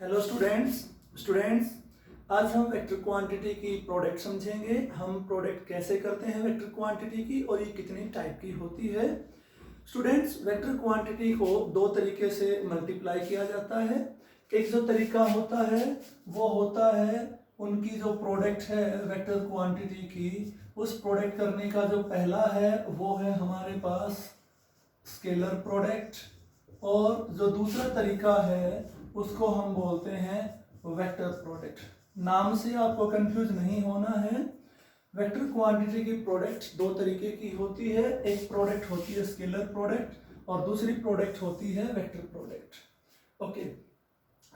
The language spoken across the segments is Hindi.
हेलो स्टूडेंट्स आज हम वेक्टर क्वांटिटी की प्रोडक्ट समझेंगे। हम प्रोडक्ट कैसे करते हैं वेक्टर क्वांटिटी की और ये कितनी टाइप की होती है। स्टूडेंट्स, वेक्टर क्वांटिटी को दो तरीके से मल्टीप्लाई किया जाता है। एक जो तरीका होता है वो होता है उनकी जो प्रोडक्ट है वेक्टर क्वांटिटी की, उस प्रोडक्ट करने का जो पहला है वो है हमारे पास स्केलर प्रोडक्ट, और जो दूसरा तरीका है उसको हम बोलते हैं वेक्टर प्रोडक्ट। नाम से आपको कंफ्यूज नहीं होना है। वेक्टर क्वांटिटी की प्रोडक्ट दो तरीके की होती है। एक प्रोडक्ट होती है स्केलर प्रोडक्ट और दूसरी प्रोडक्ट होती है वेक्टर प्रोडक्ट। ओके,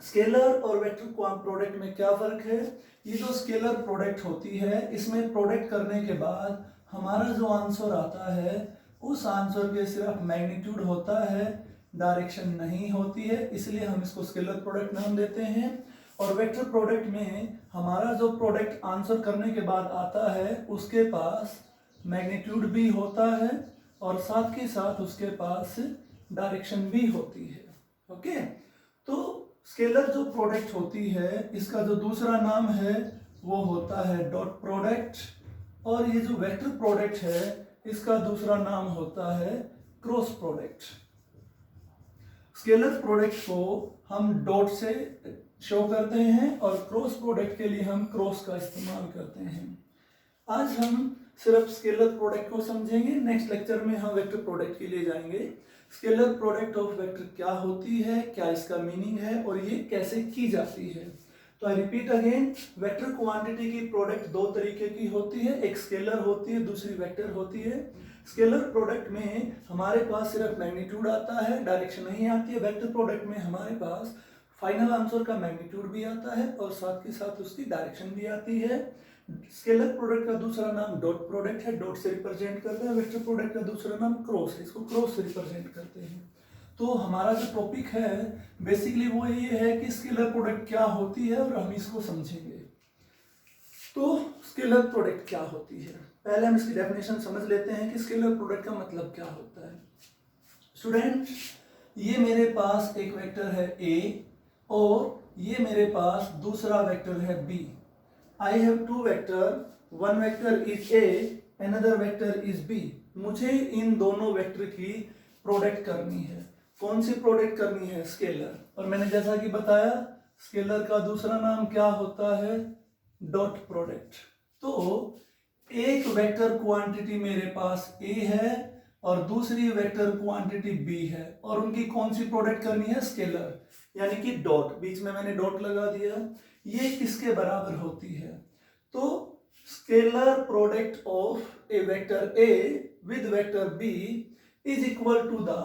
स्केलर और वेक्टर प्रोडक्ट में क्या फर्क है? ये जो स्केलर प्रोडक्ट होती है इसमें प्रोडक्ट करने के बाद हमारा जो आंसर आता है उस आंसर के सिर्फ मैग्नीट्यूड होता है, डायरेक्शन नहीं होती है, इसलिए हम इसको स्केलर प्रोडक्ट नाम देते हैं। और वेक्टर प्रोडक्ट में हमारा जो प्रोडक्ट आंसर करने के बाद आता है उसके पास मैग्नीट्यूड भी होता है और साथ के साथ उसके पास डायरेक्शन भी होती है। ओके, तो स्केलर जो प्रोडक्ट होती है इसका जो दूसरा नाम है वो होता है डॉट प्रोडक्ट, और ये जो वेक्टर प्रोडक्ट है इसका दूसरा नाम होता है क्रॉस प्रोडक्ट। स्केलर प्रोडक्ट को हम डॉट से शो करते हैं और क्रॉस प्रोडक्ट के लिए हम क्रॉस का इस्तेमाल करते हैं। आज हम सिर्फ स्केलर प्रोडक्ट को समझेंगे, नेक्स्ट लेक्चर में हम वेक्टर प्रोडक्ट के लिए जाएंगे। स्केलर प्रोडक्ट ऑफ वेक्टर क्या होती है, क्या इसका मीनिंग है और ये कैसे की जाती है। तो I repeat again, vector quantity की प्रोडक्ट दो तरीके की होती है, एक स्केलर होती है, दूसरी वेक्टर होती है। स्केलर प्रोडक्ट में हमारे पास सिर्फ मैग्नीट्यूड आता है, डायरेक्शन नहीं आती है। वेक्टर प्रोडक्ट में हमारे पास फाइनल आंसर का मैग्नीट्यूड भी आता है और साथ के साथ उसकी डायरेक्शन भी आती है। स्केलर प्रोडक्ट का दूसरा नाम डॉट प्रोडक्ट है, डॉट से रिप्रेजेंट करते हैं। वेक्टर प्रोडक्ट का दूसरा नाम क्रॉस है, इसको क्रॉस से रिप्रेजेंट करते हैं। तो हमारा जो टॉपिक है बेसिकली वो ये है कि स्केलर प्रोडक्ट क्या होती है और हम इसको समझेंगे। तो स्केलर प्रोडक्ट क्या होती है, पहले हम इसकी डेफिनेशन समझ लेते हैं कि स्केलर प्रोडक्ट का मतलब क्या होता है। स्टूडेंट, ये मेरे पास एक वेक्टर है ए और ये मेरे पास दूसरा वेक्टर है B. I have two vector, one vector is A, another vector is B. मुझे इन दोनों वेक्टर की प्रोडक्ट करनी है। कौन सी प्रोडक्ट करनी है? स्केलर। और मैंने जैसा कि बताया स्केलर का दूसरा नाम क्या होता है? Dot product. तो एक वेक्टर क्वांटिटी मेरे पास ए है और दूसरी वेक्टर क्वांटिटी बी है और उनकी कौन सी प्रोडक्ट करनी है? स्केलर, यानी कि डॉट, बीच में मैंने डॉट लगा दिया। ये किसके बराबर होती है? तो scalar product of a vector A with vector B is equal to the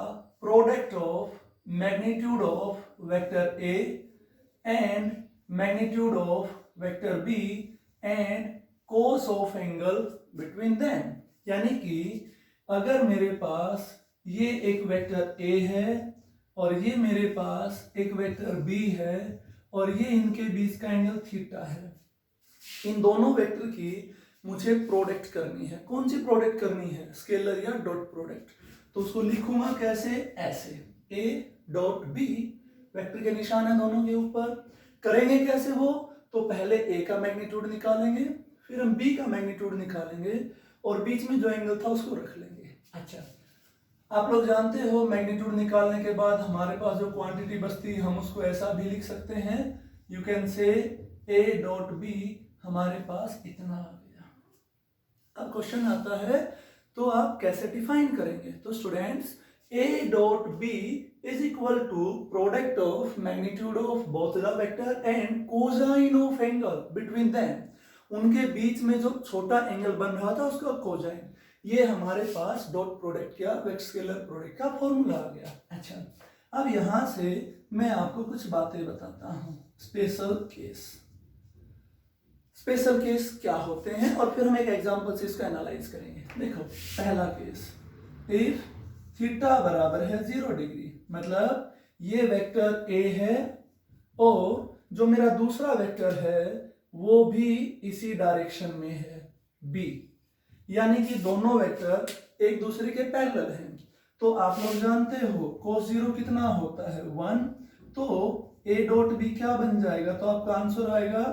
product of magnitude of vector A and magnitude of vector B and cos of angle between them. यानी कि अगर मेरे पास ये एक वेक्टर ए है और ये मेरे पास एक वेक्टर बी है और ये इनके बीच का एंगल थीटा है, इन दोनों वेक्टर की मुझे प्रोडक्ट करनी है। कौन सी प्रोडक्ट करनी है? स्केलर या डॉट प्रोडक्ट। तो उसको लिखूंगा कैसे? ऐसे, ए डॉट बी, वेक्टर के निशान है दोनों के ऊपर। करेंगे कैसे वो? तो पहले ए का मैग्नीट्यूड निकालेंगे, फिर हम बी का मैग्नीट्यूड निकालेंगे और बीच में जो एंगल था उसको रख लेंगे। अच्छा, आप लोग जानते हो मैग्नीट्यूड निकालने के बाद हमारे पास जो क्वांटिटी बचती है हम उसको ऐसा भी लिख सकते हैं, you can say A dot B हमारे पास इतना आ गया। अब क्वेश्चन आता है तो आप कैसे डिफाइन करेंगे? तो students, A dot B is equal to product of magnitude of both the vector and cosine of angle between them. उनके बीच में जो छोटा एंगल बन रहा था उसका कोसाइन। ये हमारे पास डॉट प्रोडक्ट या वेक्टर स्केलर प्रोडक्ट का फॉर्मूला आ गया। अच्छा, अब यहां से मैं आपको कुछ बातें बताता हूं। स्पेशल केस, स्पेशल केस क्या होते हैं और फिर हम एक एग्जांपल से इसको एनालाइज करेंगे। देखो, पहला केस, इफ थीटा बराबर है 0 डिग्री, मतलब ये वेक्टर ए है और जो मेरा दूसरा वेक्टर है वो भी इसी डायरेक्शन में है बी, यानी कि दोनों वेक्टर एक दूसरे के पैरेलल हैं। तो आप लोग जानते हो cos 0 कितना होता है? 1। तो ए डॉट बी क्या बन जाएगा, तो आपका आंसर आएगा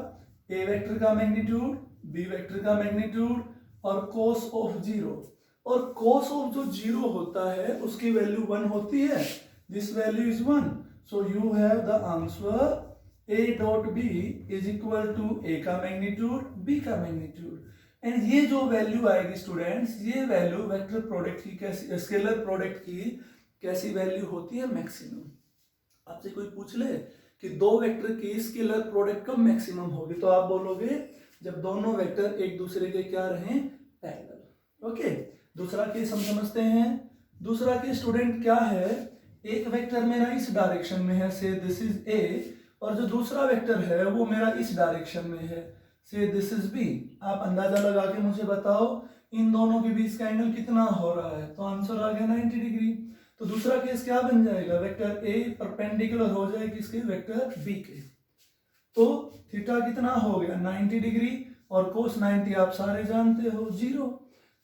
ए वेक्टर का मैग्नीट्यूड, बी वेक्टर का मैग्नीट्यूड और कोस ऑफ जीरो। और कोस ऑफ जो जीरो होता है उसकी वैल्यू 1 होती है, this value is 1, so you have the answer A dot B is equal to A का मैग्नीट्यूड, बी का मैग्नीट्यूड। एंड ये जो वैल्यू आएगी स्टूडेंट्स, ये वैल्यू वेक्टर प्रोडक्ट की कैसी, स्केलर प्रोडक्ट की कैसी वैल्यू होती है, मैक्सिमम। आपसे कोई पूछ ले कि दो वेक्टर की स्केलर प्रोडक्ट कब मैक्सिमम होगी, तो आप बोलोगे जब दोनों वेक्टर एक दूसरे के क्या रहें, पैरेलल। ओके, दूसरा केस हम समझते हैं। दूसरा केस स्टूडेंट क्या है, एक वेक्टर मेरा इस डायरेक्शन में है, से दिस इज ए, और जो दूसरा वेक्टर है वो मेरा इस डायरेक्शन में है, से दिस इज बी। आप अंदाजा लगा के मुझे बताओ इन दोनों के बीच का एंगल कितना हो रहा है, तो आंसर आ गया 90 डिग्री। तो दूसरा केस क्या बन जाएगा, वेक्टर ए परपेंडिकुलर हो जाए किसके, वेक्टर बी के, तो थीटा कितना हो गया 90 डिग्री, और कोस 90 आप सारे जानते हो 0।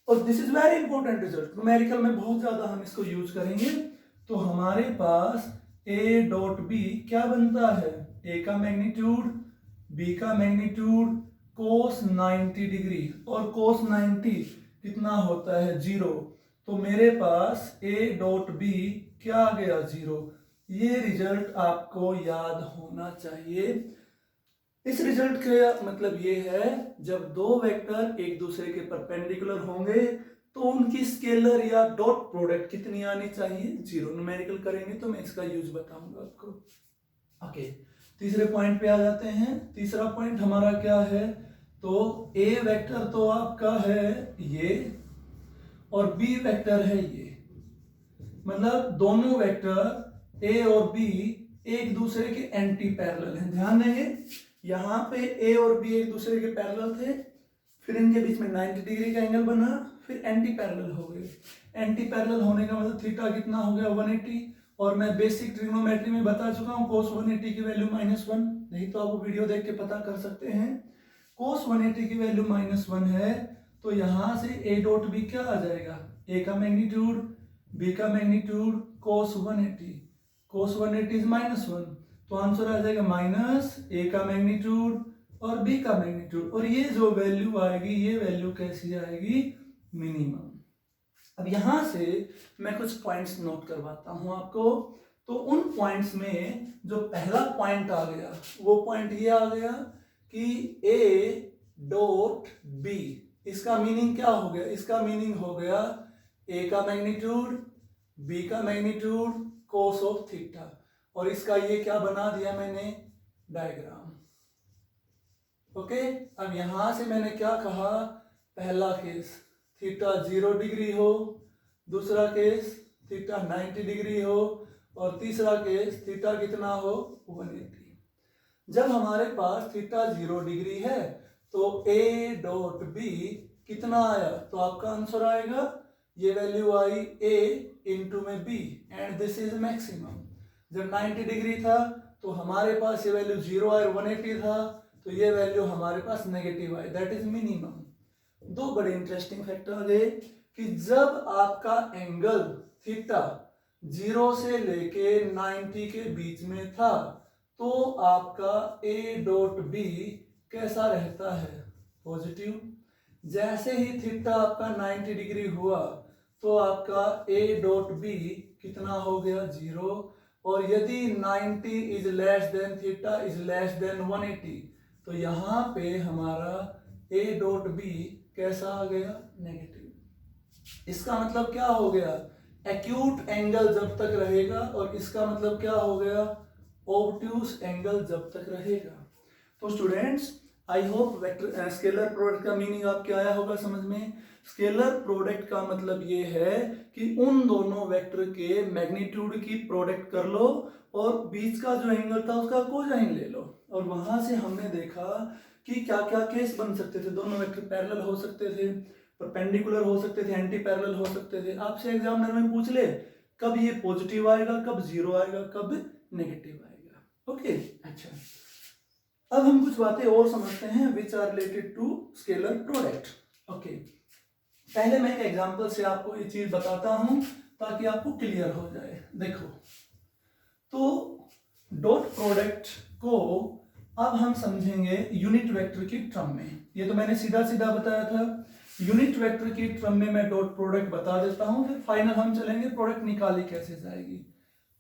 और this is very important result, numerical में बहुत ज्यादा हम इसको यूज करेंगे। तो हमारे पास ए डॉट बी क्या बनता है, ए का मैग्नीट्यूड, बी का मैग्नीट्यूड, कोस 90 डिग्री, और कोस 90 कितना होता है 0, तो मेरे पास ए डॉट बी क्या आ गया 0। ये रिजल्ट आपको याद होना चाहिए। इस रिजल्ट का मतलब ये है जब दो वेक्टर एक दूसरे के परपेंडिकुलर होंगे तो उनकी स्केलर या डॉट प्रोडक्ट कितनी आनी चाहिए, 0। न्यूमेरिकल करेंगे तो मैं इसका यूज बताऊंगा आपको। ओके, तीसरे पॉइंट पे आ जाते हैं। तीसरा पॉइंट हमारा क्या है, तो ए वेक्टर तो आपका है ये और बी वेक्टर है ये, मतलब दोनों वेक्टर ए और बी एक दूसरे के एंटी पैरेलल हैं। ध्यान देंगे यहाँ पे ए और बी एक दूसरे के पैरेलल थे, फिर इनके बीच में 90 डिग्री का एंगल बना, फिर एंटी पैरेलल हो गए। एंटी पैरेलल होने का मतलब थीटा कितना हो गया 180, और मैं बेसिक ट्रिग्नोमेट्री में बता चुका हूँ कोस 180 की वैल्यू -1, नहीं तो आप वो वीडियो देख के पता कर सकते हैं। कोस 180 की वैल्यू -1 है, तो यहाँ से ए डॉट बी क्या आ जाएगा, ए का मैग्नीट्यूड, बी का मैग्नीट्यूड, कोस 180, कोस 180 इज -1, तो आंसर आ जाएगा माइनस ए का मैग्नीट्यूड और बी का मैग्नीट्यूड। और ये जो वैल्यू आएगी ये वैल्यू कैसी आएगी, मिनिमम। अब यहां से मैं कुछ पॉइंट्स नोट करवाता हूं आपको। तो उन पॉइंट्स में जो पहला पॉइंट आ गया वो पॉइंट ये आ गया कि ए डॉट बी, इसका मीनिंग क्या हो गया, इसका मीनिंग हो गया ए का मैग्नीट्यूड, बी का मैग्नीट्यूड, कोस ऑफ थीटा, और इसका ये क्या बना दिया मैंने, डायग्राम। ओके, अब यहां से मैंने क्या कहा, पहला केस थीटा 0 डिग्री हो, दूसरा केस थीटा 90 डिग्री हो, और तीसरा केस थीटा कितना हो 180। जब हमारे पास थीटा 0 डिग्री है तो ए डॉट बी कितना आया, तो आपका आंसर आएगा ये वैल्यू आई ए इंटू में B, and this is maximum. जब 90 डिग्री था तो हमारे पास ये वैल्यू 0 और 180 था, तो ये वैल्यू हमारे पास नेगेटिव आई, दैट इज मिनिमम। दो बड़े इंटरेस्टिंग फैक्टर आ गए कि जब आपका एंगल थीटा 0 से लेके 90 के बीच में था तो आपका ए डॉट बी कैसा रहता है, पॉजिटिव। जैसे ही थीटा आपका 90 डिग्री हुआ तो आपका ए डॉट बी कितना हो गया 0, और यदि 90 is less than theta is less than 180 तो यहाँ पे हमारा ए डॉट बी कैसा आ गया, नेगेटिव। इसका मतलब क्या हो गया, एक्यूट एंगल जब तक रहेगा, और इसका मतलब क्या हो गया, ऑब्ट्यूस एंगल जब तक रहेगा। तो students I hope vector scalar product का मीनिंग आपके आया होगा समझ में। स्केलर प्रोडक्ट का मतलब ये है कि उन दोनों वेक्टर के मैग्नीट्यूड की प्रोडक्ट कर लो और बीच का जो एंगल था उसका कोसाइन ले लो। और वहां से हमने देखा कि क्या क्या केस बन सकते थे, दोनों वेक्टर पैरेलल हो सकते थे, परपेंडिकुलर हो सकते थे, एंटी पैरेलल हो सकते थे। आपसे एग्जामिनर में पूछ ले कब ये पॉजिटिव आएगा, कब 0 आएगा, कब नेगेटिव आएगा। ओके, अच्छा अब हम कुछ बातें और समझते हैं which are related to scalar product. Okay, पहले मैं एक एग्जांपल से आपको ये चीज बताता हूं ताकि आपको क्लियर हो जाए। देखो, तो डॉट प्रोडक्ट को अब हम समझेंगे यूनिट वेक्टर की टर्म में। ये तो मैंने सीधा सीधा बताया था, यूनिट वेक्टर की टर्म में मैं डॉट प्रोडक्ट बता देता हूं, फिर फाइनल हम चलेंगे प्रोडक्ट निकाली कैसे जाएगी।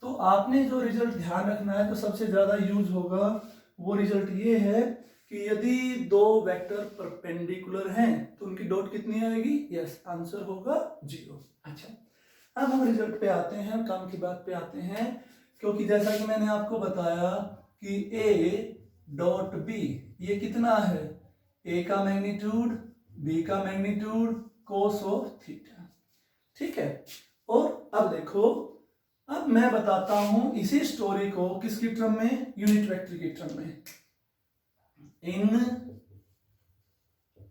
तो आपने जो रिजल्ट ध्यान रखना है, तो सबसे ज्यादा यूज होगा वो रिजल्ट ये है कि यदि दो वेक्टर परपेंडिकुलर हैं तो उनकी डॉट कितनी आएगी, यस आंसर होगा 0। अच्छा, अब हम रिजल्ट पे आते हैं, काम की बात पे आते हैं, क्योंकि जैसा कि मैंने आपको बताया कि A डॉट बी ये कितना है, A का मैग्नीट्यूड B का मैग्नीट्यूड कोस ऑफ थीटा, ठीक है। और अब देखो, अब मैं बताता हूं इसी स्टोरी को किसकी टर्म में, यूनिट वेक्टर की टर्म में, in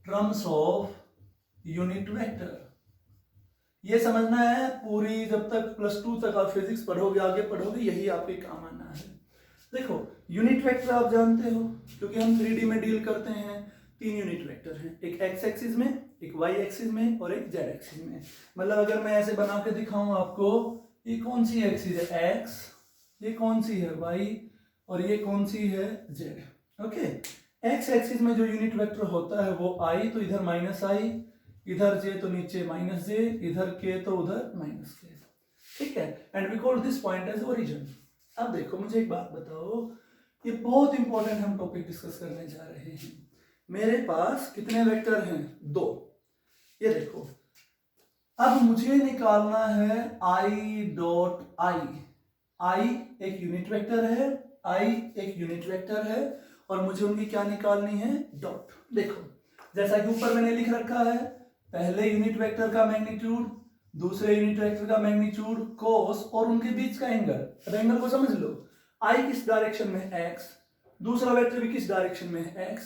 terms of unit vector. ये समझना है पूरी, जब तक +2 तक आप फिजिक्स पढ़ोगे, आगे पढ़ोगे, यही आपके काम आना है। देखो यूनिट वेक्टर आप जानते हो, क्योंकि हम 3D में डील करते हैं। 3 यूनिट वेक्टर हैं, एक x एक्सिस में, एक y एक्सिस में और एक z एक्सिस में। मतलब अगर मैं ऐसे बना के दिखाऊं आपको, ये कौन सी एक्सिस है x, ये कौन सी है y और ये कौन सी है z। ओके, x एक्सिस में जो यूनिट वेक्टर होता है वो i, तो इधर -i, इधर j तो नीचे -j, इधर k तो उधर -k, ठीक है। And we call this point as origin. अब देखो मुझे एक बात बताओ, ये बहुत इंपॉर्टेंट हम टॉपिक डिस्कस करने जा रहे हैं। मेरे पास कितने वेक्टर हैं, 2। ये देखो, अब मुझे निकालना है i डॉट i एक यूनिट वेक्टर है, i एक यूनिट वेक्टर है, और मुझे उनकी क्या निकालनी है, डॉट। देखो जैसा कि ऊपर मैंने लिख रखा है, पहले यूनिट वेक्टर का मैग्नीट्यूड, दूसरे यूनिट वेक्टर का मैग्नीट्यूड, कोस और उनके बीच का एंगल। अब एंगल को समझ लो, i किस डायरेक्शन में है, x, दूसरा वेक्टर भी किस डायरेक्शन में है, x।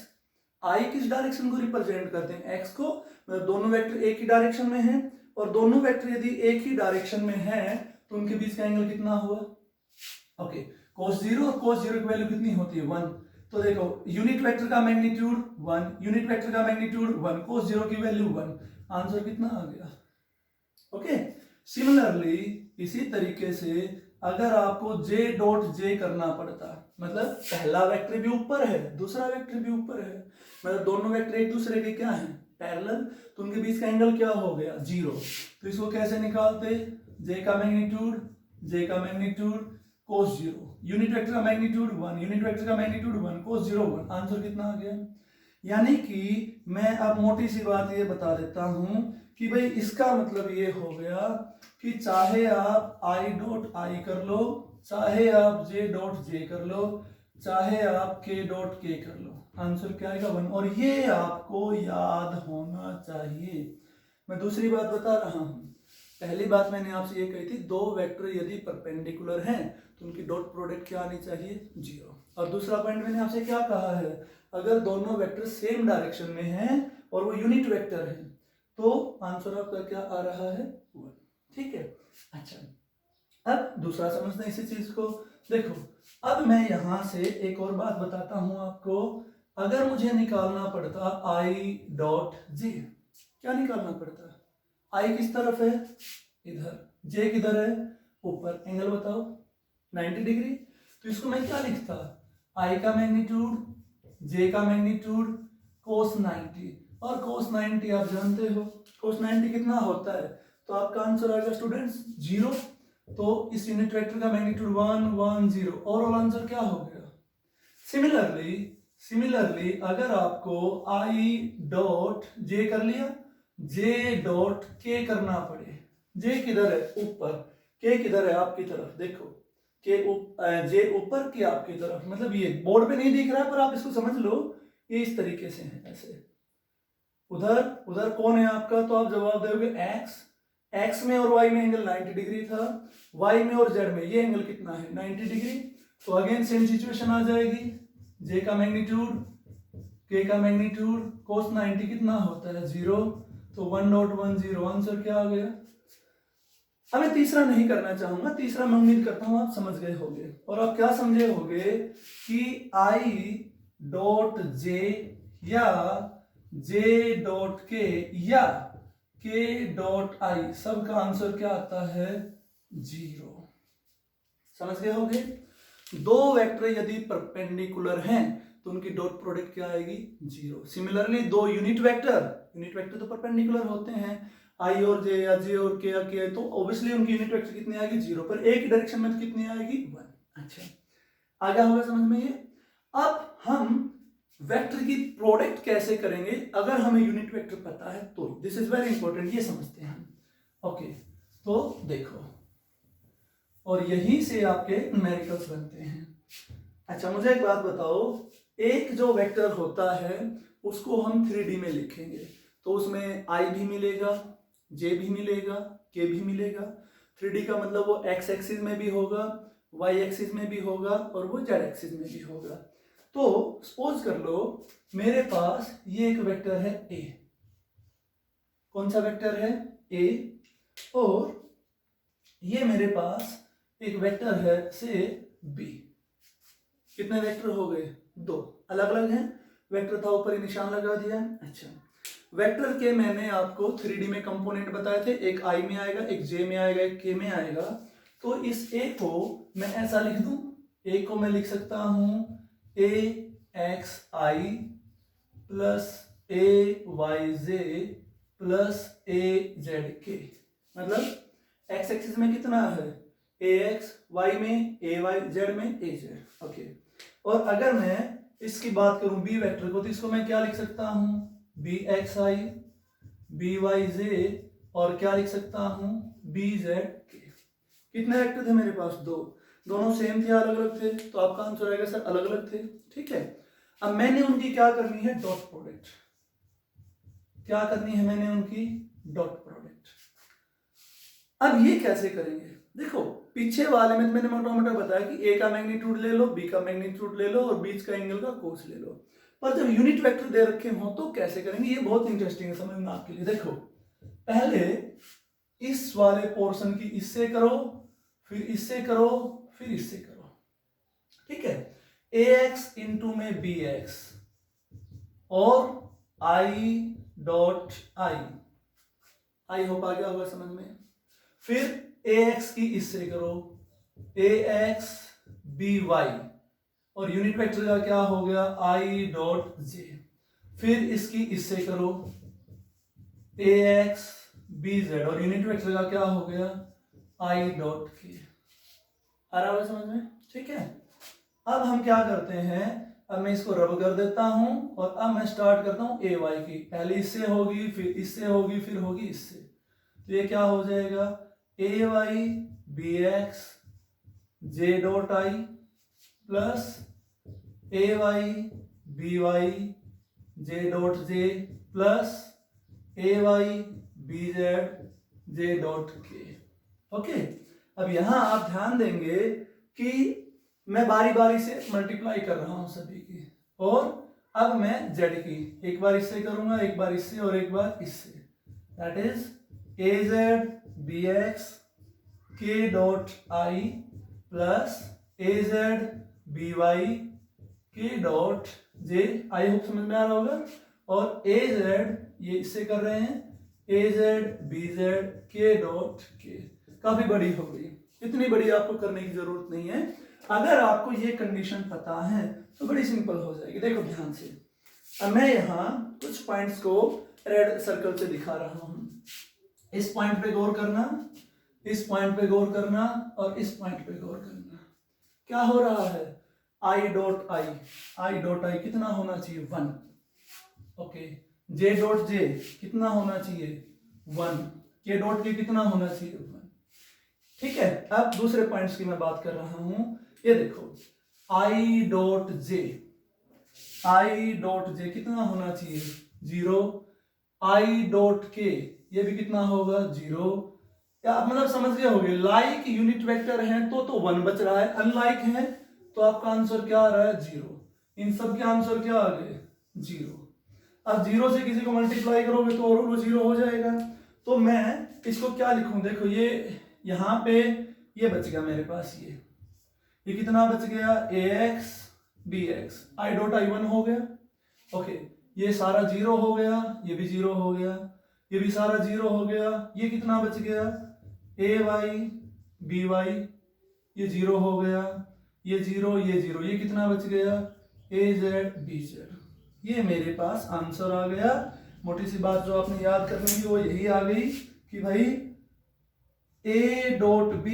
i किस डायरेक्शन को रिप्रेजेंट करते हैं, x को, मतलब दोनों वेक्टर एक ही डायरेक्शन में हैं, और दोनों वेक्टर यदि एक ही डायरेक्शन में हैं तो उनके बीच का एंगल कितना हुआ, ओके। cos 0 और cos 0 की वैल्यू कितनी होती है, 1। तो देखो यूनिट वेक्टर का मैग्नीट्यूड 1, यूनिट वेक्टर का मैग्नीट्यूड 1, cos 0 की वैल्यू 1, आंसर कितना आ गया, ओके। सिमिलरली इसी तरीके से अगर आपको j डॉट j करना पड़ता, मतलब पहला वेक्टर भी ऊपर है, दूसरा वेक्टर भी ऊपर है, मतलब दोनों वेक्टर एक दूसरे के क्या हैं, पैरेलल, तो उनके बीच का एंगल क्या हो गया, 0। तो इसको कैसे निकालते, j का मैग्नीट्यूड cos 0, यूनिट वेक्टर का मैग्नीट्यूड 1, यूनिट वेक्टर का मैग्नीट्यूड 1, cos 0 1, आंसर कितना आ गया। यानी कि मैं अब मोटी सी बात ये बता देता हूं कि भाई इसका मतलब ये हो गया कि चाहे आप i डॉट i कर लो, चाहे आप j डॉट j कर लो, चाहे आप k डॉट k कर लो, आंसर क्या आएगा, 1। और ये आपको याद होना चाहिए। मैं दूसरी बात बता रहा हूं, पहली बात मैंने आपसे ये कही थी, दो वेक्टर यदि परपेंडिकुलर हैं तो उनकी डॉट प्रोडक्ट क्या आनी चाहिए, 0। और दूसरा पॉइंट मैंने आपसे क्या कहा है, अगर दोनों वेक्टर सेम डायरेक्शन में हैं और वो यूनिट वेक्टर हैं तो आंसर आपका क्या आ रहा है, 1, ठीक है। अच्छा, अब दूसरा समझते हैं इसी चीज को। देखो अब मैं यहां से एक और बात बताता हूं आपको, अगर मुझे निकालना पड़ता i डॉट j, क्या निकालना पड़ता, i किस तरफ है, इधर, j किधर है, ऊपर, एंगल बताओ 90 डिग्री। तो इसको मैं क्या लिखता, i का मैग्नीट्यूड, j का मैग्नीट्यूड, cos 90, और cos 90 आप जानते हो cos 90 कितना होता है, तो आपका आंसर आएगा स्टूडेंट्स 0। तो इस यूनिट वेक्टर का मैग्नीट्यूड 1 1 0, ओवरऑल आंसर क्या हो गया। सिमिलरली अगर आपको i डॉट j कर लिया, j डॉट k करना पड़े, j किधर है, ऊपर, k किधर है, आपकी तरफ, देखो j ऊपर, k आपकी तरफ, मतलब ये बोर्ड पे नहीं दिख रहा है पर आप इसको समझ लो, ये इस तरीके से है, ऐसे। उधर कौन है आपका, तो आप जवाब दोगे x में और y में एंगल 90 डिग्री था, y में और z में ये एंगल कितना है, 90 डिग्री। तो अगेन सेम सिचुएशन आ जाएगी, j का मैग्नीट्यूड, k का मैग्नीट्यूड, cos 90 कितना होता है, 0। तो 1.10, आंसर क्या आ गया। अब मैं तीसरा नहीं करना चाहूंगा, तीसरा मैं उम्मीद करता हूं आप समझ गए होंगे, और आप क्या समझे होंगे कि i डॉट j या j डॉट k या k डॉट i, सबका आंसर क्या आता है, 0। समझ गए होंगे। दो वेक्टर यदि परपेंडिकुलर हैं तो उनकी डॉट प्रोडक्ट क्या आएगी, 0। सिमिलरली दो यूनिट वेक्टर तो परपेंडिकुलर होते हैं, आई और जे या जे और के या के, तो ऑब्वियसली उनकी यूनिट वेक्टर कितनी आएगी, 0, पर एक ही डायरेक्शन में कितनी आएगी, 1। अच्छा, आ गया होगा समझ में ये। अब हम वेक्टर की प्रोडक्ट कैसे करेंगे अगर हमें यूनिट वेक्टर पता है तो, दिस इज वेरी इंपॉर्टेंट, ये समझते हैं हम। ओके, तो देखो, और यहीं से आपके न्यूमेरिकल्स बनते हैं। अच्छा, मुझे एक बात बताओ, एक जो वेक्टर होता है उसको हम 3D में लिखेंगे तो उसमें i भी मिलेगा, j भी मिलेगा, k भी मिलेगा। 3D का मतलब वो x एक्सिस में भी होगा, y एक्सिस में भी होगा और वो z एक्सिस में भी होगा। तो सपोज कर लो मेरे पास ये एक वेक्टर है a, कौन सा वेक्टर है, a, और ये मेरे पास एक वेक्टर है से b। कितने वेक्टर हो गए, 2, अलग अलग हैं, वेक्टर था ऊपर ही निशान लगा दिया। अच्छा, वेक्टर के मैंने आपको 3D में कंपोनेंट बताए थे, एक i में आएगा, एक j में आएगा, एक k में आएगा। तो इस a को मैं ऐसा लिख दूं, a को मैं लिख सकता हूं axi plus ayj plus azk, मतलब x एक्सिस में कितना है, ax, y में ay, z में az। ओके, और अगर मैं इसकी बात करूं b वेक्टर को, तो इसको मैं क्या लिख सकता हूं, bxi, byj, और क्या लिख सकता हूं, bzk। कितने वेक्टर थे मेरे पास, 2, दोनों सेम थे, अलग अलग थे, तो आपका आंसर आएगा सर अलग अलग थे। ठीक है, अब मैंने उनकी क्या करनी है, डॉट प्रोडक्ट। क्या करनी है मैंने उनकी, डॉट प्रोडक्ट। अब ये कैसे करेंगे, देखो पीछे वाले में मैंने मोटा मोटा बताया कि ए का मैग्नीट्यूड ले लो, बी का मैग्नीट्यूड ले लो और बीच का एंगल का कोस ले लो। पर जब यूनिट वेक्टर दे रखे हो तो कैसे करेंगे, ये बहुत इंटरेस्टिंग है समझना आपके लिए। देखो पहले इस वाले पोर्शन की इससे करो, फिर इससे करो, फिर इससे करो। ठीक है, ax इंटू में bx और i डॉट आई होप आ गया होगा समझ में। फिर ax की इससे करो, ax by, और यूनिट वेक्टर का क्या हो गया, i डॉट j। फिर इसकी इससे करो, ax bz, और यूनिट वेक्टर का क्या हो गया, i डॉट k। आ रहा है समझ में। ठीक है, अब हम क्या करते हैं, अब मैं इसको रब कर देता हूं और अब मैं स्टार्ट करता हूं ए वाई की, पहले इससे होगी, फिर इससे होगी, फिर होगी इससे। तो ये क्या हो जाएगा, A Y B X J dot I plus A Y B Y J dot J plus A Y B Z J dot K. Okay, अब यहां आप ध्यान देंगे कि मैं बारी बारी से मल्टीप्लाई कर रहा हूं सभी की, और अब मैं z की एक बार इससे करूंगा, एक बार इससे और एक बार इससे, that is A Z B X K dot I plus A Z B Y K dot J. I hope समझ में आ रहा होगा। और ए जेड ये इससे कर रहे हैं, ए जेड बी जेड के डॉट के। काफी बड़ी हो गई, इतनी बड़ी आपको करने की जरूरत नहीं है। अगर आपको ये कंडीशन पता है तो बड़ी सिंपल हो जाएगी। देखो ध्यान से, अब मैं यहाँ कुछ पॉइंट्स को रेड सर्कल से दिखा रहा हूं। इस पॉइंट पे गौर करना, इस पॉइंट पे गौर करना और इस पॉइंट पे गौर करना। क्या हो रहा है, आई डॉट आई कितना होना चाहिए, 1। ओके, जे डॉट जे कितना होना चाहिए, 1। के डॉट के कितना होना चाहिए, 1। ठीक है, अब दूसरे पॉइंट्स की मैं बात कर रहा हूं। ये देखो आई डॉट जे कितना होना चाहिए, 0। आई डॉट के ये भी कितना होगा, 0। या मतलब समझ गए होगे, लाइक यूनिट वेक्टर है तो 1 बच रहा है, अनलाइक है तो आपका आंसर क्या आ रहा है, 0। इन सब के आंसर क्या आ गए, 0। अब 0 से किसी को मल्टीप्लाई करोगे तो और वो 0 हो जाएगा। तो मैं इसको क्या लिखूं, देखो ये यहां पे ये बच गया मेरे पास, ये कितना बच गया, ax bx, I dot I 1 हो गया। ओके, ये सारा 0 हो गया, ये भी 0 हो गया, ये भी सारा 0 हो गया। ये कितना बच गया, ay by ये 0 हो गया, ये 0, ये 0, ये कितना बच गया, AZ BZ। ये मेरे पास आंसर आ गया। मोटी सी बात जो आपने याद करनी थी वो यही आ गई कि भाई A डॉट B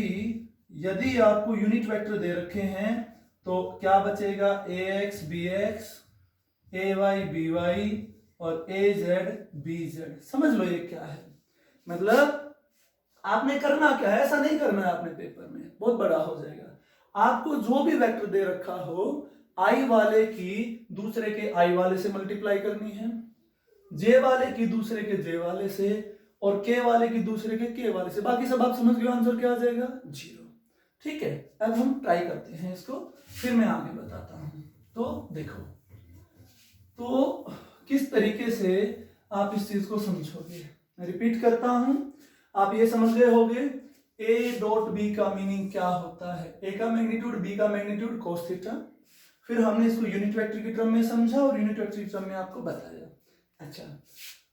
यदि आपको यूनिट वेक्टर दे रखे हैं तो क्या बचेगा, AX BX, AY BY और AZ BZ। समझ लो ये क्या है, मतलब आपने करना क्या है, ऐसा नहीं करना है आपने पेपर में, बहुत बड़ा हो जाएगा। आपको जो भी वेक्टर दे रखा हो, आई वाले की दूसरे के आई वाले से मल्टीप्लाई करनी है, जे वाले की दूसरे के जे वाले से, और के वाले की दूसरे के के वाले से। बाकी सब आप समझ गए, आंसर क्या आ जाएगा, 0। ठीक है, अब हम ट्राई करते हैं इसको, फिर मैं आगे बताता हूं। तो देखो, तो किस तरीके से आप इस चीज को समझोगे, मैं रिपीट करता हूं। आप ये समझ गए होंगे ए डॉट बी का मीनिंग क्या होता है, ए का मैग्नीट्यूड, बी का मैग्नीट्यूड कोस थीटा। फिर हमने इसको यूनिट वेक्टर की टर्म में समझा और यूनिट वेक्टर की टर्म में आपको बताया। अच्छा,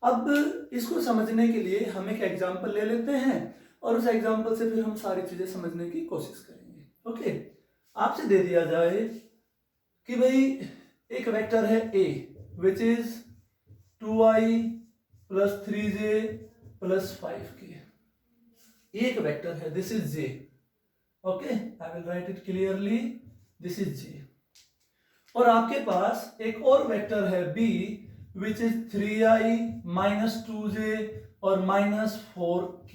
अब इसको समझने के लिए हम एक एग्जांपल ले लेते हैं और उस एग्जांपल से फिर हम सारी चीजें समझने की कोशिश करेंगे। ओके, आपसे दे दिया जाए कि भाई एक वेक्टर है ए which is 2i + 3j + 5k। एक वेक्टर है, this is j। Okay, I will write it clearly, this is j। और आपके पास एक और वेक्टर है b which is 3i - 2j और -4k।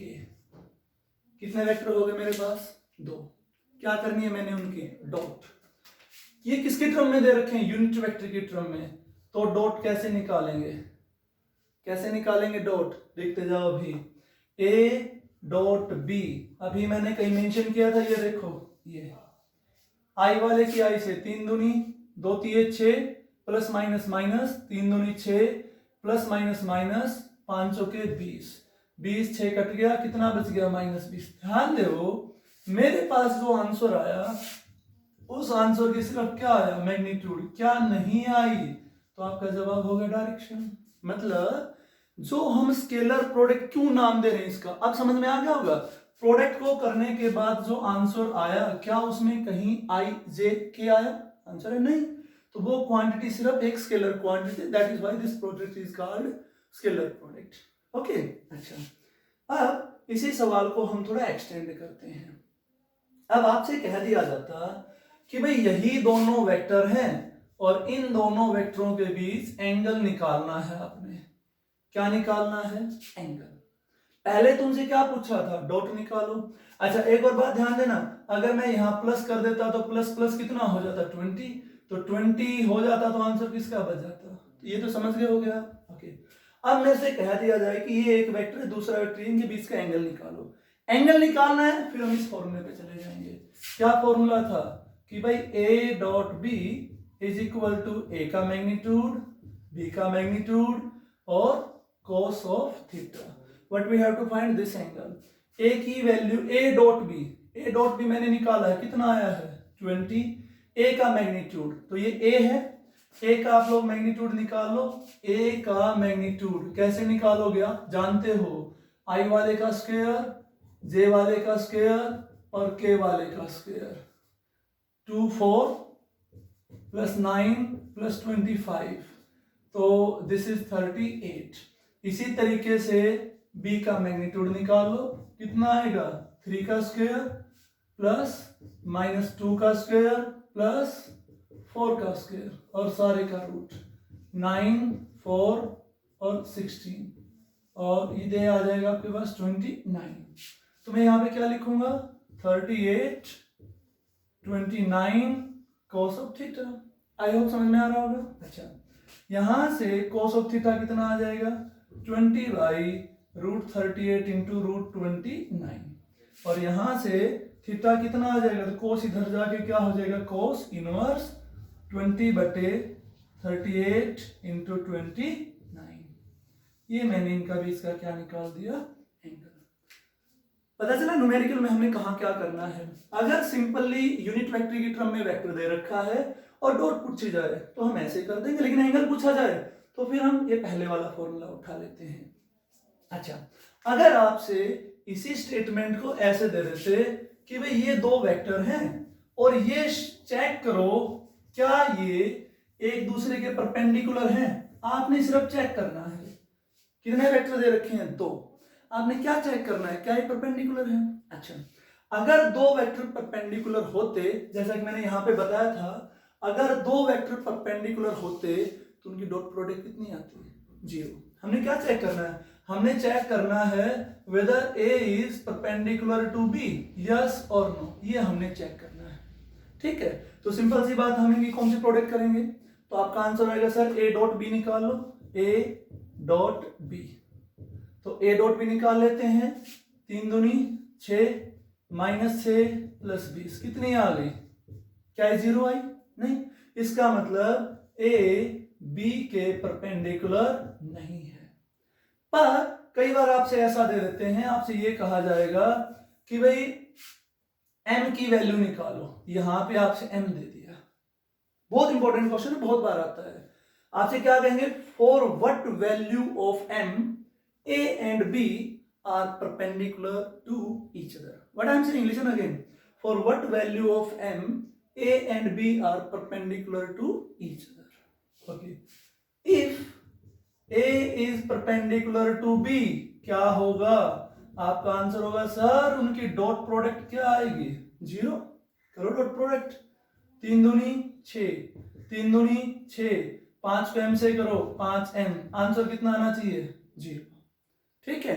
कितने वेक्टर हो गए मेरे पास, 2। क्या करनी है मैंने उनकी डॉट। ये किसके टर्म में दे रखे हैं, यूनिट वेक्टर की टर्म में। तो डॉट कैसे निकालेंगे, कैसे निकालेंगे डॉट, देखते जाओ अभी। a डॉट b अभी मैंने कहीं मेंशन किया था, ये देखो, ये आई वाले की आई से 3 दूनी 2 3 6 प्लस माइनस माइनस 3 दूनी 6 प्लस माइनस माइनस 5 के 20, 20 6 कट गया, कितना बच गया, -20। ध्यान दो, मेरे पास जो आंसर आया उस आंसर की सिर्फ क्या आया, मैग्नीट्यूड, क्या नहीं आई। तो आपका जवाब होगा डायरेक्शन। मतलब जो हम स्केलर प्रोडक्ट क्यों नाम दे रहे हैं इसका, अब समझ में आ गया होगा। प्रोडक्ट को करने के बाद जो आंसर आया, क्या उसमें कहीं आई जे के आया, आंसर है नहीं। तो वो क्वांटिटी सिर्फ एक scalar quantity, that is why this product is called scalar product. Okay, अच्छा, अब इसी सवाल को हम थोड़ा एक्सटेंड करते हैं। अब आपसे कह दिया जाता कि भाई यही दोनों वेक्टर हैं और इन दोनों वेक्टरों के बीच एंगल निकालना है आपने। क्या निकालना है, एंगल। पहले तुमसे क्या पूछा था, डॉट निकालो। अच्छा, एक और बात ध्यान देना, अगर मैं यहां प्लस कर देता तो प्लस प्लस कितना हो जाता, 20। तो 20 हो जाता तो आंसर किसका बच जाता। तो ये तो समझ गए हो गया। ओके, अब मेरे से कह दिया जाए कि ये एक वेक्टर है, दूसरा वेक्टर, इनके बीच का एंगल निकालो। एंगल निकालना है, फिर हम इस फॉर्मूले पे चले जाएंगे। क्या फॉर्मूला था कि भाई a dot B is equal to a का मैग्नीट्यूड, b का मैग्नीट्यूड और cos of theta. What we have to find this angle. a की वैल्यू a डॉट बी मैंने निकाला है, कितना आया है 20। a का मैग्नीट्यूड, तो ये a है, a का आप लोग मैग्नीट्यूड निकाल लो। a का मैग्नीट्यूड कैसे निकालोगे, आप जानते हो, i वाले का स्क्वायर, j वाले का स्क्वायर और k वाले का स्क्वायर। 2 4 प्लस 9 प्लस 25, तो दिस इज 38। इसी तरीके से b का मैग्नीट्यूड निकाल लो, कितना आएगा, 3 का स्क्वायर प्लस -2 का स्क्वायर प्लस 4 का स्क्वायर और सारे का रूट, 9 4 और 16, और ये आ जाएगा आपके पास 29। तो मैं यहाँ पे क्या लिखूंगा, 38 29 cos of theta. I hope समझ में आ रहा होगा। अच्छा, यहां से cos ऑफ थीटा कितना आ जाएगा, 20/√38 इंटू √29, और यहां से थीटा कितना आ जाएगा, तो cos इधर जाके क्या हो जाएगा, cos इनवर्स 20/38 इंटू 29। ये मैंने इनका भी इसका क्या निकाल दिया, एंगल। पता चला न्यूमेरिकल में हमें कहाँ क्या करना है। अगर सिंपली यूनिट वेक्टर की टर्म में वेक्टर दे रखा है और डॉट पूछी जाए तो हम ऐसे कर देंगे, लेकिन एंगल पूछा जाए तो फिर हम ये पहले वाला फॉर्मूला उठा लेते हैं। अच्छा, अगर आपसे इसी स्टेटमेंट को ऐसे दे देते कि भाई ये दो वेक्टर हैं और ये चेक करो क्या ये एक दूसरे के परपेंडिकुलर हैं। आपने सिर्फ चेक करना है, कितने वेक्टर दे रखे हैं, 2। आपने क्या चेक करना है, क्या ये परपेंडिकुलर है। अच्छा, अगर 2 वेक्टर परपेंडिकुलर होते, जैसा कि मैंने यहां पे बताया था, अगर 2 वेक्टर परपेंडिकुलर होते तो उनकी डॉट प्रोडक्ट कितनी आती है, 0। हमने क्या चेक करना है, हमने चेक करना है whether A is perpendicular to B, yes और नो, ये हमने चेक करना है। ठीक है, तो सिंपल सी बात, हम इनकी कौन सी प्रोडक्ट करेंगे, तो आपका आंसर आएगा सर ए डॉट बी निकाल लो, ए डॉट बी। तो ए डॉट बी निकाल लेते हैं, 3 दूनी 6 -6 + 20 कितनी आ गई, क्या है 0 आई, नहीं। इसका मतलब ए बी के परपेंडिकुलर नहीं है। पर कई बार आपसे ऐसा दे देते हैं, आपसे ये कहा जाएगा कि भाई m की वैल्यू निकालो, यहां पे आपसे m दे दिया। बहुत इंपॉर्टेंट क्वेश्चन है, बहुत बार आता है। आपसे क्या कहेंगे, for what value of m a and b are perpendicular to each other. What I am saying, listen again. For what value of m a and b are perpendicular to each other. Okay. If a is perpendicular to b, क्या होगा, आपका आंसर होगा सर उनकी डॉट प्रोडक्ट क्या आएगी, 0। करो डॉट प्रोडक्ट, 3 दूनी 6, 3 दूनी 6, 5 को m से करो 5m, आंसर कितना आना चाहिए, 0। ठीक है,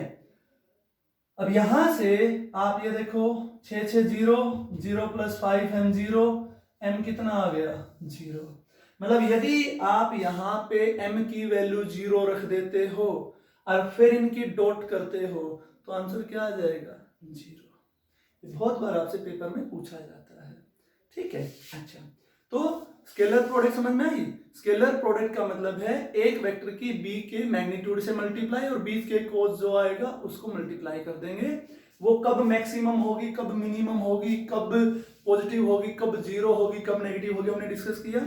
अब यहां से आप ये देखो 6 6 0, 0 + 5m 0, m कितना आ गया, 0। मतलब यदि आप यहां पे m की वैल्यू 0 रख देते हो और फिर इनकी डॉट करते हो तो आंसर क्या आ जाएगा, 0। बहुत बार आपसे पेपर में पूछा जाता है। ठीक है, अच्छा, तो स्केलर प्रोडक्ट समझ में आई। स्केलर प्रोडक्ट का मतलब है एक वेक्टर की b के मैग्नीट्यूड से मल्टीप्लाई और b के कोस जो आएगा उसको मल्टीप्लाई कर देंगे। वो कब मैक्सिमम होगी, कब मिनिमम होगी, कब पॉजिटिव होगी, कब 0 होगी, कब नेगेटिव होगी, हमने डिस्कस किया।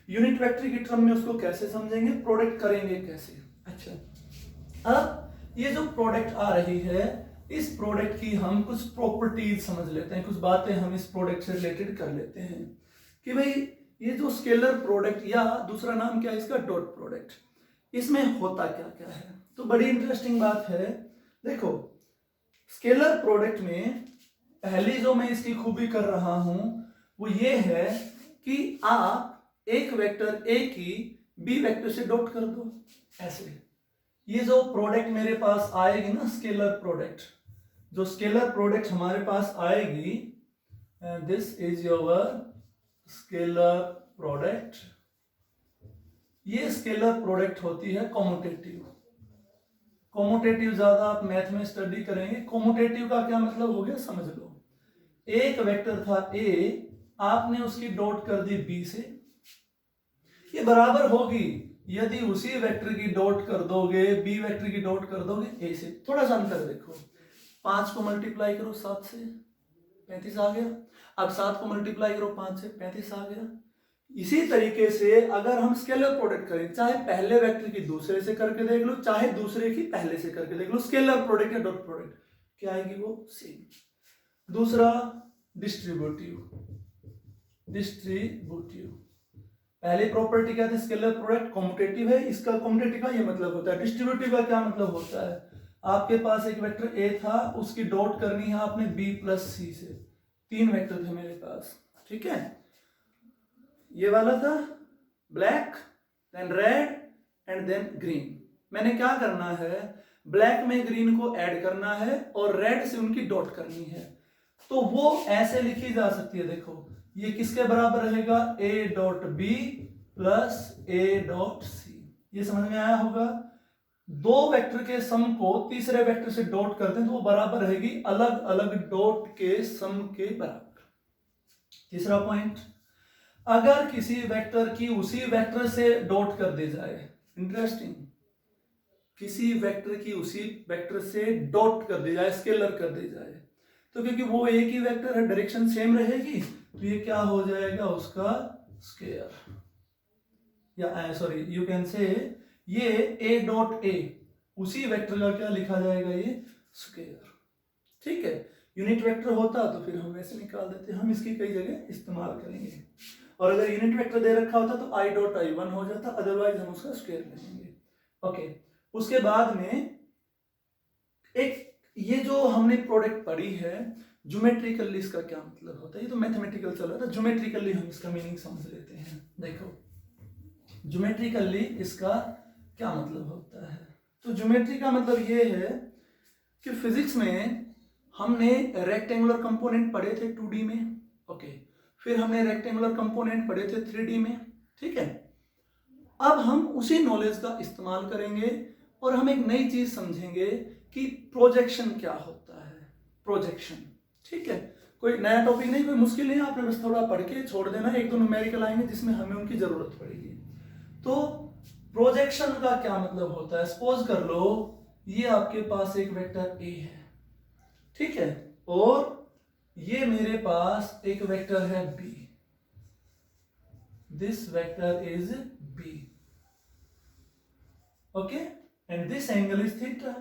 यूनिट वेक्टर की टर्म में उसको कैसे समझेंगे, प्रोडक्ट करेंगे कैसे। अच्छा, अब ये जो प्रोडक्ट आ रही है, इस प्रोडक्ट की हम कुछ प्रॉपर्टीज समझ लेते हैं, कुछ बातें हम इस प्रोडक्ट से रिलेटेड कर लेते हैं कि भाई ये जो स्केलर प्रोडक्ट या दूसरा नाम क्या है इसका, डॉट प्रोडक्ट, इसमें होता क्या क्या है। तो बड़ी इंटरेस्टिंग बात है। देखो स्केलर प्रोडक्ट में पहली जो मैं इसकी खूबी कर रहा हूं वो ये है कि आप एक वेक्टर ए की बी वेक्टर से डॉट कर दो ऐसे। ये जो प्रोडक्ट मेरे पास आएगी ना, स्केलर प्रोडक्ट, जो स्केलर प्रोडक्ट हमारे पास आएगी, this is your scalar product. ये स्केलर प्रोडक्ट होती है कॉम्यूटेटिव। कॉम्यूटेटिव ज्यादा आप मैथ में स्टडी करेंगे। कॉम्यूटेटिव का क्या मतलब हो गया, समझ लो। एक वेक्टर था ए, आपने उसकी डॉट कर दी बी से, ये बराबर होगी यदि उसी वेक्टर की डॉट कर दोगे, बी वेक्टर की डॉट कर दोगे ए से। थोड़ा सा अंतर देखो, 5 को मल्टीप्लाई करो 7 से, 35 आ गया। अब 7 को मल्टीप्लाई करो 5 से, 35 आ गया। इसी तरीके से अगर हम स्केलर प्रोडक्ट करें, चाहे पहले वेक्टर की दूसरे से करके देख लो, चाहे दूसरे की पहले से करके देख लो, स्केलर प्रोडक्ट या डॉट प्रोडक्ट क्या आएगी, वो सेम। दूसरा डिस्ट्रीब्यूटिव। डिस्ट्रीब्यूटिव पहली प्रॉपर्टी क्या थी, स्केलर प्रोडक्ट कॉम्यूटेटिव है, इसका कॉम्यूटेटिव का ये मतलब होता है। डिस्ट्रीब्यूटिव का क्या मतलब होता है, आपके पास एक वेक्टर ए था, उसकी डॉट करनी है आपने बी प्लस सी से। 3 वेक्टर थे मेरे पास, ठीक है। ये वाला था black, then red and then green. मैंने क्या करना है, ब्लैक में ग्रीन को ऐड करना है और रेड से उनकी डॉट करनी है। तो वो ऐसे लिखी जा सकती है, देखो ये किसके बराबर रहेगा, A dot B plus A dot C. ये समझ में आया होगा। 2 वेक्टर के सम को तीसरे वेक्टर से डॉट करते हैं तो वो बराबर रहेगी अलग अलग डॉट के सम के बराबर। तीसरा पॉइंट, अगर किसी वेक्टर की उसी वेक्टर से डॉट कर दी जाए, इंटरेस्टिंग, किसी वेक्टर की उसी वेक्टर से डॉट कर दी जाए, स्केलर कर दी जाए, तो क्योंकि वो एक ही वेक्टर है, डायरेक्शन सेम रहेगी, तो ये क्या हो जाएगा, उसका स्केयर, या सॉरी यू कैन से ये ए डॉट ए उसी वेक्टर का क्या लिखा जाएगा, ये स्केयर। ठीक है, यूनिट वेक्टर होता तो फिर हम वैसे निकाल देते, हम इसकी कई जगह इस्तेमाल करेंगे। और अगर यूनिट वेक्टर दे रखा होता तो i डॉट i 1 हो जाता, अदरवाइज हम उसका स्क्वायर ले लेंगे। ओके, उसके बाद में एक ये जो हमने प्रोडक्ट पढ़ी है, ज्योमेट्रिकली इसका क्या मतलब होता है, ये तो मैथमेटिकल चल रहा था, ज्योमेट्रिकली हम इसका मीनिंग समझ लेते हैं। देखो ज्योमेट्रिकली इसका क्या मतलब होता है, तो ज्योमेट्री का मतलब ये है कि फिजिक्स में हमने रेक्टेंगुलर कंपोनेंट पढ़े थे 2D में, ओके, फिर हमने रेक्टेंगुलर कंपोनेंट पढ़े थे 3D में, ठीक है। अब हम उसी नॉलेज का इस्तेमाल करेंगे और हम एक नई चीज समझेंगे कि प्रोजेक्शन क्या होता है, प्रोजेक्शन, ठीक है। कोई नया टॉपिक नहीं, कोई मुश्किल नहीं, आपने बस थोड़ा पढ़ के छोड़ देना, एक दो न्यूमेरिकल आएंगे जिसमें हमें उनकी जरूरत पड़ेगी। तो प्रोजेक्शन का क्या मतलब होता है, सपोज कर लो ये आपके पास एक वेक्टर ए है, ठीक है, और ये मेरे पास एक वेक्टर है B, this vector is B, okay, and this angle is theta.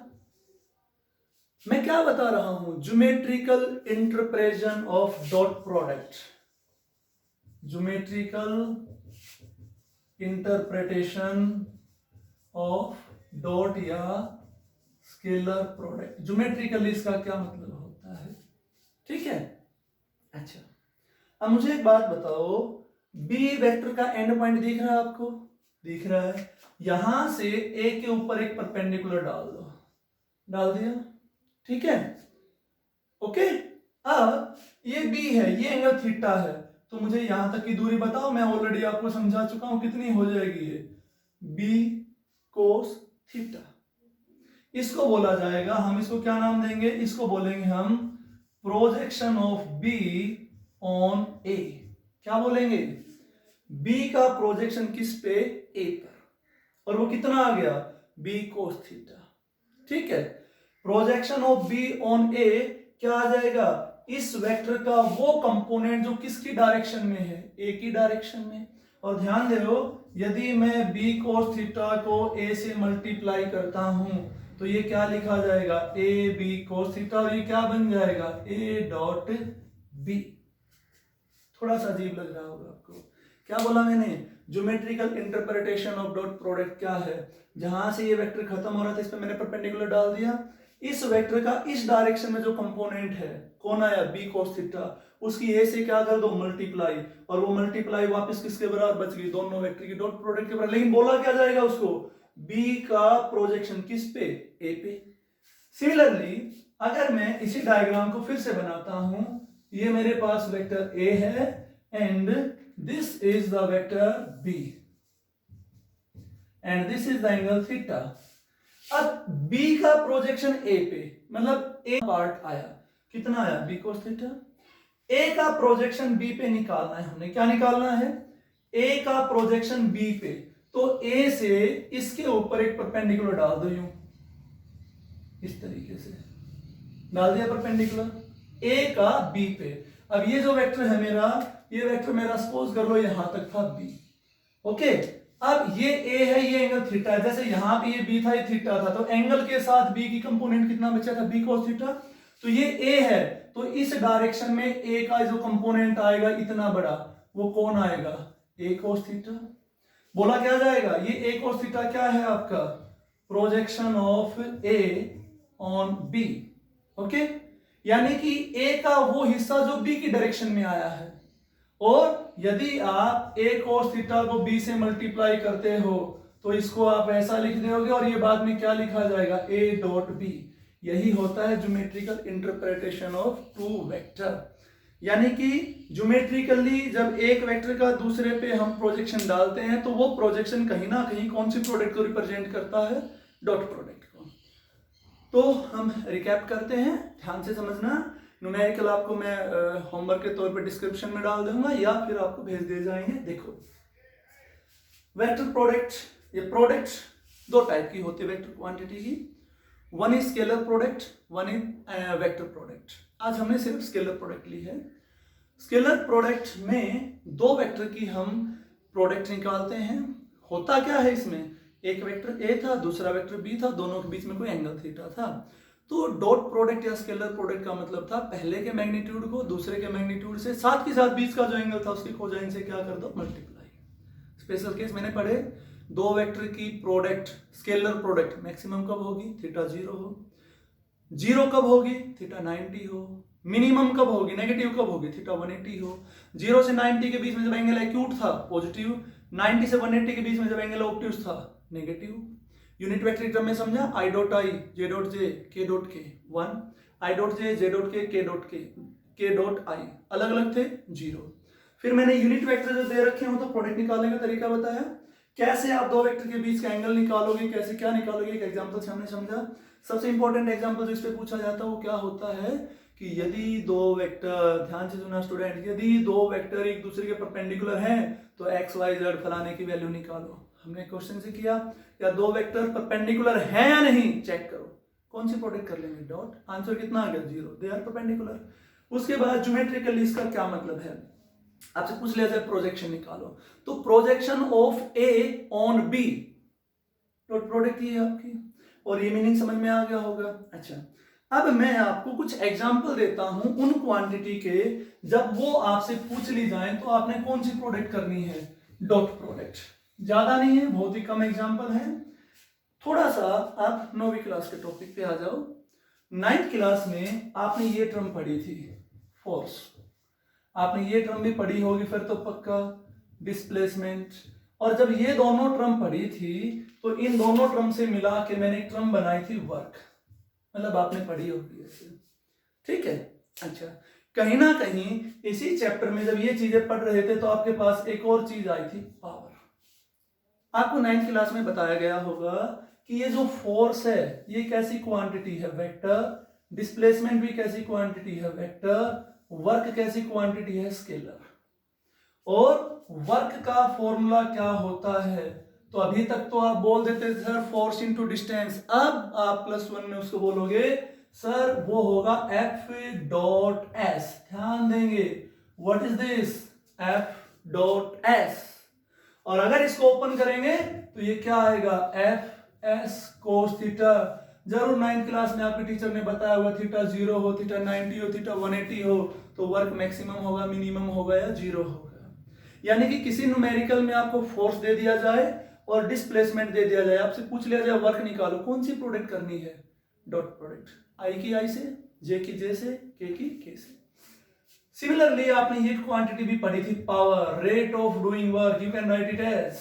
मैं क्या बता रहा हूं, geometrical interpretation of dot product, geometrical interpretation of dot या स्केलर प्रोडक्ट, ज्योमेट्रिकली इसका क्या मतलब होता है, ठीक है। अच्छा, अब मुझे एक बात बताओ, बी वेक्टर का एंड पॉइंट दिख रहा है आपको, दिख रहा है, यहां से ए के ऊपर एक परपेंडिकुलर डाल दो, डाल दिया, ठीक है, ओके। अब ये बी है, ये एंगल थीटा है, तो मुझे यहां तक की दूरी बताओ, मैं ऑलरेडी आपको समझा चुका हूं, कितनी हो जाएगी ये बी कोस थीटा। इसको बोला जाएगा, हम इसको क्या नाम देंगे, इसको बोलेंगे हम प्रोजेक्शन ऑफ बी ऑन ए। क्या बोलेंगे, बी का प्रोजेक्शन किस पे, ए पर, और वो कितना आ गया, बी कोस थीटा, ठीक है। प्रोजेक्शन ऑफ बी ऑन ए क्या आ जाएगा, इस वेक्टर का वो कंपोनेंट जो किसकी डायरेक्शन में है, ए की डायरेक्शन में। और ध्यान दो, यदि मैं बी कोस थीटा को ए से मल्टीप्लाई करता हूं तो ये क्या लिखा जाएगा, ए बी कोस थीटा, और ये क्या बन जाएगा, ए डॉट बी। थोड़ा सा अजीब लग रहा होगा आपको, क्या बोला मैंने, geometrical interpretation of dot product क्या है, जहां से ये वेक्टर खत्म हो रहा था इस पे मैंने परपेंडिकुलर डाल दिया, इस वेक्टर का इस डायरेक्शन में जो कंपोनेंट है, कौन आया, बी कोस थीटा, उसकी ए से क्या कर दो, मल्टीप्लाई, और वो मल्टीप्लाई वापस किसके बराबर बच गई, दोनों वेक्टर की डॉट प्रोडक्ट के बराबर। लेकिन बोला क्या जाएगा उसको, बी का प्रोजेक्शन किस पे, ए पे। सिमिलरली अगर मैं इसी डायग्राम को फिर से बनाता हूं, ये मेरे पास वेक्टर ए है and this is the vector B and this is the angle theta. अब बी का प्रोजेक्शन ए पे, मतलब ए पार्ट आया, कितना आया, बी कोस थीटा। ए का प्रोजेक्शन बी पे निकालना है, हमने क्या निकालना है, ए का प्रोजेक्शन बी पे, तो ए से इसके ऊपर एक परपेंडिकुलर डाल दो, यूं इस तरीके से डाल दिया परपेंडिकुलर ए का बी पे। अब ये जो वेक्टर है मेरा, ये वेक्टर मेरा सपोज कर लो यहां तक था बी, ओके। अब ये ए है, ये एंगल थीटा है, जैसे यहां पे ये बी था, ये थीटा था, तो एंगल के साथ बी की कंपोनेंट कितना बचा था, बी कोस थीटा। तो ये ए है, तो इस डायरेक्शन में ए का जो कंपोनेंट आएगा इतना बड़ा, वो कौन आएगा, ए कोस थीटा। बोला क्या जाएगा, ये ए कोस थीटा क्या है आपका, projection of A on B, okay. यानी कि ए का वो हिस्सा जो बी की डायरेक्शन में आया है, और यदि आप ए कोस थीटा को बी से मल्टीप्लाई करते हो तो इसको आप ऐसा लिख दोगे, और ये बाद में क्या लिखा जाएगा, ए डॉट बी। यही होता है geometrical interpretation of two vector. यानी कि ज्योमेट्रिकली जब एक वेक्टर का दूसरे पे हम प्रोजेक्शन डालते हैं तो वो प्रोजेक्शन कहीं ना कहीं कौन सी प्रोडक्ट को रिप्रेजेंट करता है, डॉट प्रोडक्ट को। तो हम रिकैप करते हैं, ध्यान से समझना। न्यूमेरिकल आपको मैं होमवर्क के तौर पे डिस्क्रिप्शन में डाल दूंगा या फिर आपको भेज दिए जाएंगे। देखो वेक्टर प्रोडक्ट, ये प्रोडक्ट दो टाइप की होती है वेक्टर क्वांटिटी की, one is scalar product, one is vector product. आज हमने सिर्फ स्केलर प्रोडक्ट ली है। स्केलर प्रोडक्ट में दो वेक्टर की हम प्रोडक्ट निकालते हैं। होता क्या है इसमें, एक वेक्टर ए था, दूसरा वेक्टर बी था, दोनों के बीच में कोई एंगल थीटा था। तो डॉट प्रोडक्ट या स्केलर प्रोडक्ट का मतलब था पहले के मैग्नीट्यूड को दूसरे के मैग्नीट्यूड से साथ के साथ बीच का जो एंगल था उसके कोसाइन से क्या कर दो, मल्टीप्लाई। स्पेशल केस मैंने पढ़े, दो वेक्टर की प्रोडक्ट स्केलर प्रोडक्ट मैक्सिमम कब होगी, थीटा 0 हो, 0 कब होगी, थीटा 90 हो, मिनिमम कब होगी, नेगेटिव कब होगी, थीटा 180 हो। 0 से 90 के बीच में जब एंगल एक्यूट था पॉजिटिव, 90 से 180 के बीच में जब एंगल ऑब्ट्यूज था नेगेटिव। यूनिट वेक्टर टर्म में समझा, I dot I, J dot जे, के डॉट के 1, I dot J, J dot के डॉट के डॉट आई, अलग अलग थे 0। फिर मैंने यूनिट वेक्टर जो दे रखे हो तो प्रोडक्ट निकालने का तरीका बताया, कैसे आप दो वेक्टर के बीच का एंगल निकालोगे, कैसे क्या निकालोगे, एक एग्जांपल से हमने समझा। सबसे इंपॉर्टेंट एग्जांपल जो इस पे पूछा जाता है वो क्या होता है कि यदि दो वेक्टर, ध्यान से सुना स्टूडेंट, यदि दो वेक्टर एक दूसरे के परपेंडिकुलर हैं तो एक्स वाई जेड फलाने की वैल्यू निकालो। हमने क्वेश्चन से किया, या दो वेक्टर परपेंडिकुलर हैं या नहीं चेक करो, कौन सी प्रोडक्ट कर लेंगे, डॉट, आंसर कितना आ गया 0, दे आर परपेंडिकुलर। उसके बाद ज्योमेट्रिकली इसका क्या मतलब है, आपसे पूछ लिया जाए प्रोजेक्शन निकालो, तो projection of A on B, dot product ये आपकी, और ये मीनिंग समझ में आ गया होगा। अच्छा, अब मैं आपको कुछ एग्जांपल देता हूं उन क्वांटिटी के, जब वो आपसे पूछ ली जाए तो आपने कौन सी प्रोडक्ट करनी है, डॉट प्रोडक्ट। ज्यादा नहीं है, बहुत ही कम एग्जांपल है। थोड़ा सा आप 9वीं क्लास के टॉपिक पे आ जाओ। 9th क्लास में आपने ये टर्म पढ़ी थी, फोर्स, आपने ये टर्म भी पढ़ी होगी फिर तो पक्का, डिस्प्लेसमेंट। और जब ये दोनों टर्म पढ़ी थी तो इन दोनों टर्म से मिला के मैंने एक टर्म बनाई थी वर्क, मतलब आपने पढ़ी होगी ऐसे, ठीक है। अच्छा, कहीं ना कहीं इसी चैप्टर में जब ये चीजें पढ़ रहे थे तो आपके पास एक और चीज आई थी, पावर। आपको 9th क्लास में बताया गया होगा कि ये जो फोर्स है ये कैसी क्वांटिटी है, वेक्टर, डिस्प्लेसमेंट भी कैसी क्वांटिटी है, वेक्टर, वर्क कैसी क्वांटिटी है, स्केलर। और वर्क का फॉर्मूला क्या होता है, तो अभी तक तो आप बोल देते थे सर फोर्स इनटू डिस्टेंस, अब आप +1 में उसको बोलोगे सर वो होगा F डॉट S। ध्यान देंगे, what is this, F dot S। और अगर इसको ओपन करेंगे तो ये क्या आएगा, FS cos थीटा। जरूर 9th क्लास में आपके टीचर ने बताया हुआ थीटा 0 हो, थीटा 90 हो, थीटा 180 हो तो वर्क मैक्सिमम होगा, मिनिमम होगा या 0 होगा। यानी कि किसी न्यूमेरिकल में आपको फोर्स दे दिया जाए और डिस्प्लेसमेंट दे दिया जाए, आपसे पूछ लिया जाए वर्क निकालो, कौन सी प्रोडक्ट करनी है, डॉट प्रोडक्ट, आई की आई से, जे की जे से, के की के से। सिमिलरली आपने ये क्वांटिटी भी पढ़ी थी, power, rate of doing work, you can write it as,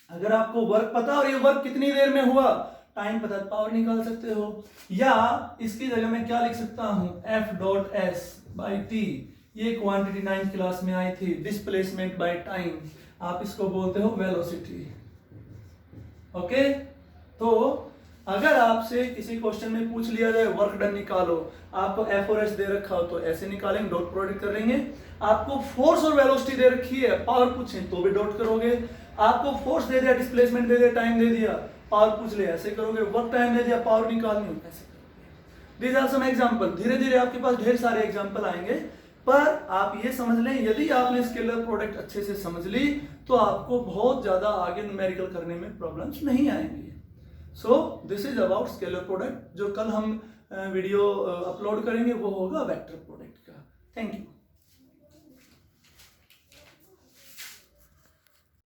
अगर आपको वर्क पता और ये वर्क कितनी देर में हुआ, टाइम पता, पावर निकाल सकते हो। या इसकी जगह मैं क्या लिख सकता हूं, F dot S by T, ये क्वांटिटी 9th क्लास में आई थी, डिस्प्लेसमेंट बाय टाइम, आप इसको बोलते हो वेलोसिटी। ओके, तो अगर आपसे किसी क्वेश्चन में पूछ लिया जाए वर्क डन निकालो, आपको F और S दे रखा हो तो ऐसे निकालेंगे, डॉट प्रोडक्ट करेंगे। आपको फोर्स और वेलोसिटी दे रखी है, पावर पूछें तो भी डॉट करोगे। आपको फोर्स दे दिया, डिस्प्लेसमेंट दे दिया, टाइम दे दिया, पावर पूछ ले ऐसे करोगे, वर्क टाइम दे दिया, पावर निकालनी हो ऐसे करोगे। These are some example. धीरे धीरे आपके पास ढेर सारे एग्जांपल आएंगे, पर आप ये समझ लें यदि आपने स्केलर प्रोडक्ट अच्छे से समझ ली तो आपको बहुत ज्यादा आगे न्यूमेरिकल करने में प्रॉब्लम्स नहीं आएंगी। So this is about scalar product. जो कल हम वीडियो अपलोड करेंगे वो होगा वेक्टर प्रोडक्ट का। Thank you.